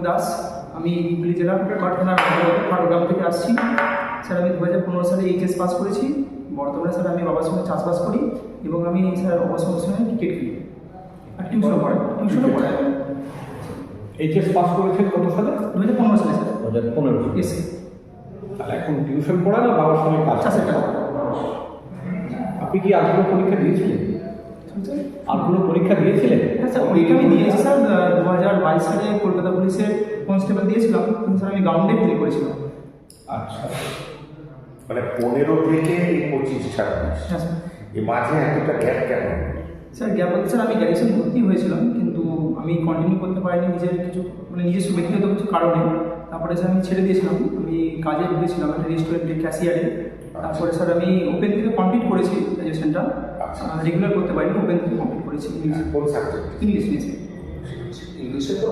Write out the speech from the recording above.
দাস, আমি হুগলি জেলার কারখানার খাটগ্রাম থেকে আসছি। স্যার আমি 2015 সালে এইচএস পাস করেছি। বর্তমানে স্যার আমি বাবার সঙ্গে চাষবাস করি এবং আমি স্যার অবসর সময় ক্রিকেট খেলি আর টিউশনও পড়াই। এইচএস পাস করেছেন কত সালে? 2015 সালে স্যার। 2015 ইয়েস। তাহলে এখন টিউশন পড়ান না বাবার সঙ্গে কাজ? চাষের কাজ। আপনি কি আর কোনো পরীক্ষা দিয়েছিলেন? আর কোনো পরীক্ষা দিয়েছিলেন? হ্যাঁ স্যার, পরীক্ষা আমি দিয়েছি স্যার। 2022 সালে কলকাতা পুলিশের কনস্টেবল দিয়েছিলাম, কিন্তু স্যার আমি গ্রাউন্ডে ফেল করেছিলাম। আচ্ছা, মানে 15 থেকে 25, 26 হ্যাঁ স্যার। এই মাঝে এতটা গ্যাপ কেন? স্যার গ্যাপ বলতে স্যার আমি গ্র্যাজুয়েশন ভর্তি হয়েছিলাম, কিন্তু আমি কন্টিনিউ করতে পারিনি নিজের কিছু নিজস্ব ব্যক্তিগত কিছু কারণে। তারপরে স্যার আমি ছেড়ে দিয়েছিলাম। আমি কাজে ঢুকেছিলাম একটা রেস্টুরেন্টে ক্যাশিয়ারে। তারপরে স্যার আমি ওপেন থেকে কমপ্লিট করেছি গ্র্যাজুয়েশনটা, রেগুলার করতে পারিনি, ওপেন থেকে কমপ্লিট করেছি। কোন সাবজেক্ট? ইংলিশ নিয়েছি। ইংলিশে তো